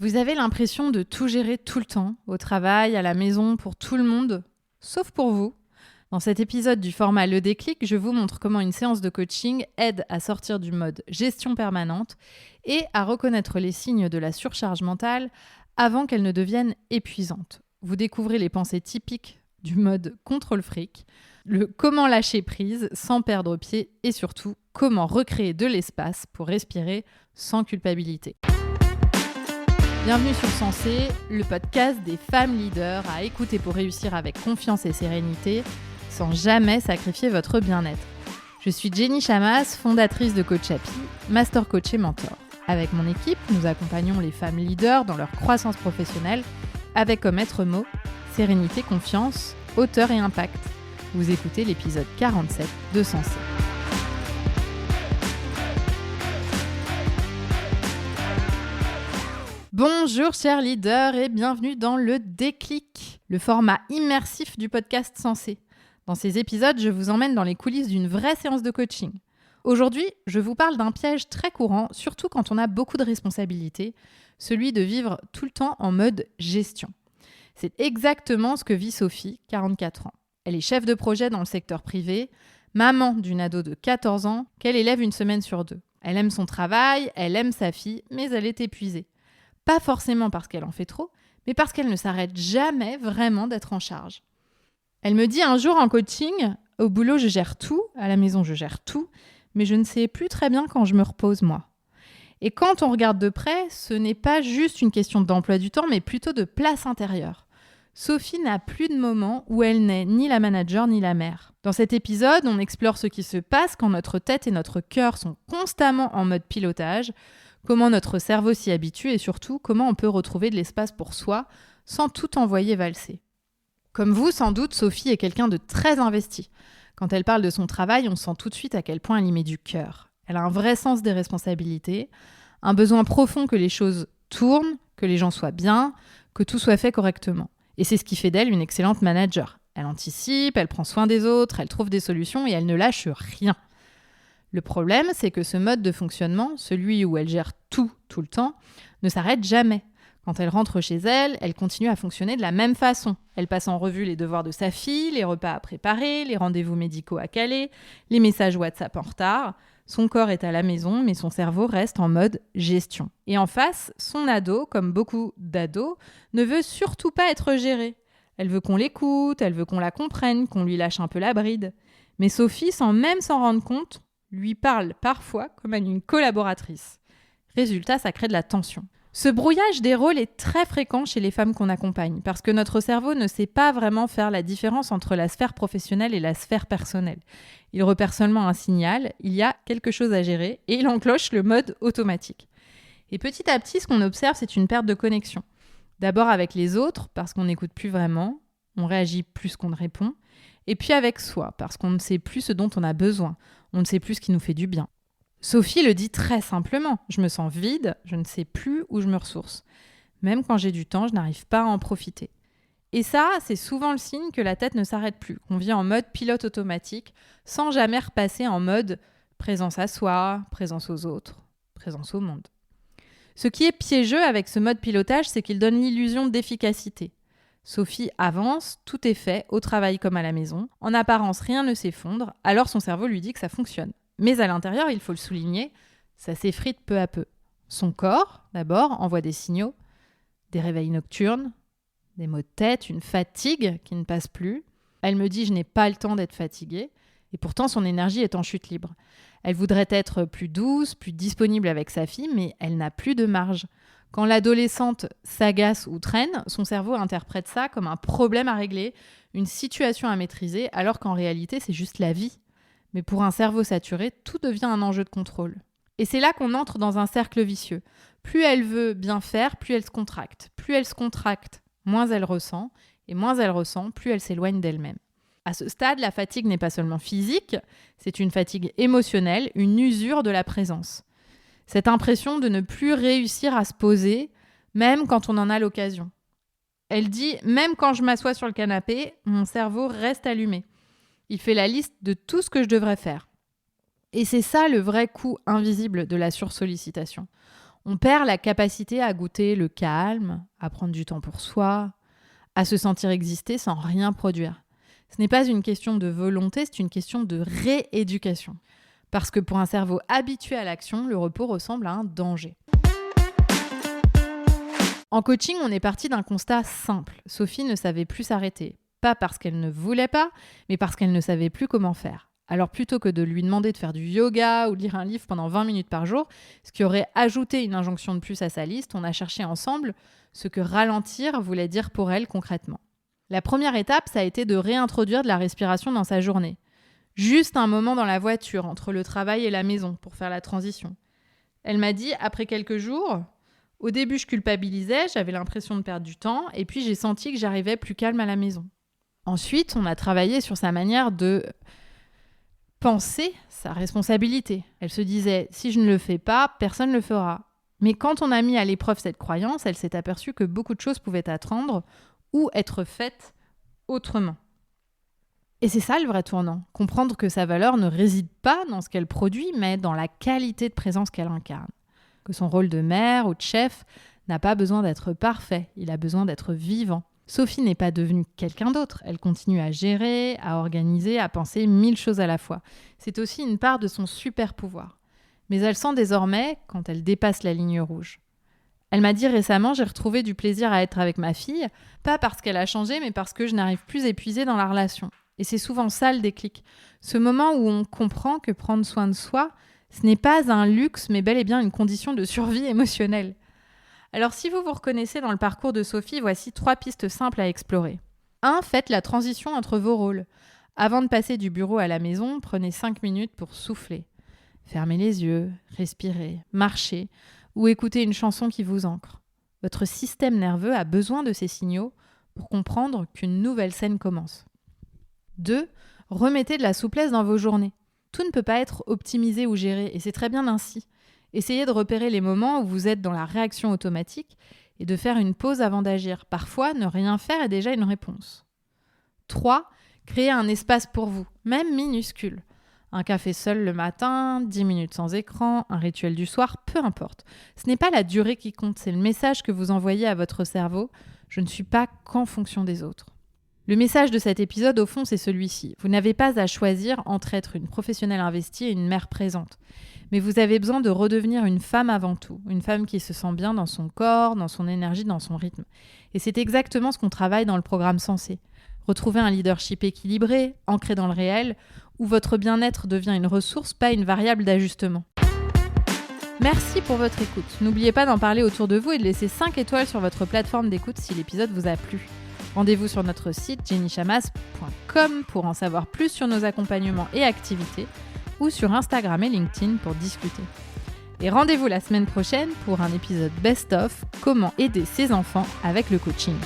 Vous avez l'impression de tout gérer tout le temps, au travail, à la maison, pour tout le monde, sauf pour vous. Dans cet épisode du format Le Déclic, je vous montre comment une séance de coaching aide à sortir du mode gestion permanente et à reconnaître les signes de la surcharge mentale avant qu'elle ne devienne épuisante. Vous découvrez les pensées typiques du mode contrôle fric, le comment lâcher prise sans perdre pied et surtout comment recréer de l'espace pour respirer sans culpabilité. Bienvenue sur Sensé, le podcast des femmes leaders à écouter pour réussir avec confiance et sérénité, sans jamais sacrifier votre bien-être. Je suis Jenny Chamas, fondatrice de Coach Happy, master coach et mentor. Avec mon équipe, nous accompagnons les femmes leaders dans leur croissance professionnelle avec comme maître mot sérénité, confiance, hauteur et impact. Vous écoutez l'épisode 47 de Sensé. Bonjour chers leaders et bienvenue dans Le Déclic, le format immersif du podcast Sensé. Dans ces épisodes, je vous emmène dans les coulisses d'une vraie séance de coaching. Aujourd'hui, je vous parle d'un piège très courant, surtout quand on a beaucoup de responsabilités, celui de vivre tout le temps en mode gestion. C'est exactement ce que vit Sophie, 44 ans. Elle est chef de projet dans le secteur privé, maman d'une ado de 14 ans qu'elle élève une semaine sur 2. Elle aime son travail, elle aime sa fille, mais elle est épuisée. Pas forcément parce qu'elle en fait trop, mais parce qu'elle ne s'arrête jamais vraiment d'être en charge. Elle me dit un jour en coaching, au boulot je gère tout, à la maison je gère tout, mais je ne sais plus très bien quand je me repose moi. Et quand on regarde de près, ce n'est pas juste une question d'emploi du temps, mais plutôt de place intérieure. Sophie n'a plus de moment où elle n'est ni la manager ni la mère. Dans cet épisode, on explore ce qui se passe quand notre tête et notre cœur sont constamment en mode pilotage, comment notre cerveau s'y habitue et surtout comment on peut retrouver de l'espace pour soi sans tout envoyer valser. Comme vous, sans doute, Sophie est quelqu'un de très investi. Quand elle parle de son travail, on sent tout de suite à quel point elle y met du cœur. Elle a un vrai sens des responsabilités, un besoin profond que les choses tournent, que les gens soient bien, que tout soit fait correctement. Et c'est ce qui fait d'elle une excellente manager. Elle anticipe, elle prend soin des autres, elle trouve des solutions et elle ne lâche rien. Le problème, c'est que ce mode de fonctionnement, celui où elle gère tout le temps, ne s'arrête jamais. Quand elle rentre chez elle, elle continue à fonctionner de la même façon. Elle passe en revue les devoirs de sa fille, les repas à préparer, les rendez-vous médicaux à caler, les messages WhatsApp en retard. Son corps est à la maison, mais son cerveau reste en mode gestion. Et en face, son ado, comme beaucoup d'ados, ne veut surtout pas être géré. Elle veut qu'on l'écoute, elle veut qu'on la comprenne, qu'on lui lâche un peu la bride. Mais Sophie, sans même s'en rendre compte, lui parle parfois comme à une collaboratrice. Résultat, ça crée de la tension. Ce brouillage des rôles est très fréquent chez les femmes qu'on accompagne, parce que notre cerveau ne sait pas vraiment faire la différence entre la sphère professionnelle et la sphère personnelle. Il repère seulement un signal, il y a quelque chose à gérer, et il enclenche le mode automatique. Et petit à petit, ce qu'on observe, c'est une perte de connexion. D'abord avec les autres, parce qu'on n'écoute plus vraiment, on réagit plus qu'on ne répond, et puis avec soi, parce qu'on ne sait plus ce dont on a besoin, on ne sait plus ce qui nous fait du bien. Sophie le dit très simplement, je me sens vide, je ne sais plus où je me ressource. Même quand j'ai du temps, je n'arrive pas à en profiter. Et ça, c'est souvent le signe que la tête ne s'arrête plus, qu'on vit en mode pilote automatique, sans jamais repasser en mode présence à soi, présence aux autres, présence au monde. Ce qui est piégeux avec ce mode pilotage, c'est qu'il donne l'illusion d'efficacité. Sophie avance, tout est fait, au travail comme à la maison. En apparence, rien ne s'effondre, alors son cerveau lui dit que ça fonctionne. Mais à l'intérieur, il faut le souligner, ça s'effrite peu à peu. Son corps, d'abord, envoie des signaux, des réveils nocturnes, des maux de tête, une fatigue qui ne passe plus. Elle me dit « je n'ai pas le temps d'être fatiguée ». Et pourtant, son énergie est en chute libre. Elle voudrait être plus douce, plus disponible avec sa fille, mais elle n'a plus de marge. Quand l'adolescente s'agace ou traîne, son cerveau interprète ça comme un problème à régler, une situation à maîtriser, alors qu'en réalité, c'est juste la vie. Mais pour un cerveau saturé, tout devient un enjeu de contrôle. Et c'est là qu'on entre dans un cercle vicieux. Plus elle veut bien faire, plus elle se contracte. Plus elle se contracte, moins elle ressent. Et moins elle ressent, plus elle s'éloigne d'elle-même. À ce stade, la fatigue n'est pas seulement physique, c'est une fatigue émotionnelle, une usure de la présence. Cette impression de ne plus réussir à se poser, même quand on en a l'occasion. Elle dit « Même quand je m'assois sur le canapé, mon cerveau reste allumé. Il fait la liste de tout ce que je devrais faire. » Et c'est ça le vrai coût invisible de la sursollicitation. On perd la capacité à goûter le calme, à prendre du temps pour soi, à se sentir exister sans rien produire. Ce n'est pas une question de volonté, c'est une question de rééducation. Parce que pour un cerveau habitué à l'action, le repos ressemble à un danger. En coaching, on est parti d'un constat simple. Sophie ne savait plus s'arrêter. Pas parce qu'elle ne voulait pas, mais parce qu'elle ne savait plus comment faire. Alors plutôt que de lui demander de faire du yoga ou de lire un livre pendant 20 minutes par jour, ce qui aurait ajouté une injonction de plus à sa liste, on a cherché ensemble ce que ralentir voulait dire pour elle concrètement. La première étape, ça a été de réintroduire de la respiration dans sa journée. Juste un moment dans la voiture, entre le travail et la maison, pour faire la transition. Elle m'a dit, après quelques jours, au début je culpabilisais, j'avais l'impression de perdre du temps, et puis j'ai senti que j'arrivais plus calme à la maison. Ensuite, on a travaillé sur sa manière de penser sa responsabilité. Elle se disait, si je ne le fais pas, personne ne le fera. Mais quand on a mis à l'épreuve cette croyance, elle s'est aperçue que beaucoup de choses pouvaient attendre ou être faites autrement. Et c'est ça le vrai tournant, comprendre que sa valeur ne réside pas dans ce qu'elle produit, mais dans la qualité de présence qu'elle incarne. Que son rôle de mère ou de chef n'a pas besoin d'être parfait, il a besoin d'être vivant. Sophie n'est pas devenue quelqu'un d'autre, elle continue à gérer, à organiser, à penser 1000 choses à la fois. C'est aussi une part de son super pouvoir. Mais elle sent désormais quand elle dépasse la ligne rouge. Elle m'a dit récemment, j'ai retrouvé du plaisir à être avec ma fille, pas parce qu'elle a changé, mais parce que je n'arrive plus épuisée dans la relation. Et c'est souvent ça le déclic. Ce moment où on comprend que prendre soin de soi, ce n'est pas un luxe, mais bel et bien une condition de survie émotionnelle. Alors si vous vous reconnaissez dans le parcours de Sophie, voici 3 pistes simples à explorer. 1. Faites la transition entre vos rôles. Avant de passer du bureau à la maison, prenez 5 minutes pour souffler. Fermez les yeux, respirez, marchez ou écoutez une chanson qui vous ancre. Votre système nerveux a besoin de ces signaux pour comprendre qu'une nouvelle scène commence. 2. Remettez de la souplesse dans vos journées. Tout ne peut pas être optimisé ou géré, et c'est très bien ainsi. Essayez de repérer les moments où vous êtes dans la réaction automatique et de faire une pause avant d'agir. Parfois, ne rien faire est déjà une réponse. 3. Créez un espace pour vous, même minuscule. Un café seul le matin, 10 minutes sans écran, un rituel du soir, peu importe. Ce n'est pas la durée qui compte, c'est le message que vous envoyez à votre cerveau. Je ne suis pas qu'en fonction des autres. Le message de cet épisode, au fond, c'est celui-ci. Vous n'avez pas à choisir entre être une professionnelle investie et une mère présente. Mais vous avez besoin de redevenir une femme avant tout. Une femme qui se sent bien dans son corps, dans son énergie, dans son rythme. Et c'est exactement ce qu'on travaille dans le programme Sensé. Retrouver un leadership équilibré, ancré dans le réel, où votre bien-être devient une ressource, pas une variable d'ajustement. Merci pour votre écoute. N'oubliez pas d'en parler autour de vous et de laisser 5 étoiles sur votre plateforme d'écoute si l'épisode vous a plu. Rendez-vous sur notre site jennychamas.com pour en savoir plus sur nos accompagnements et activités ou sur Instagram et LinkedIn pour discuter. Et rendez-vous la semaine prochaine pour un épisode Best of Comment aider ses enfants avec le coaching.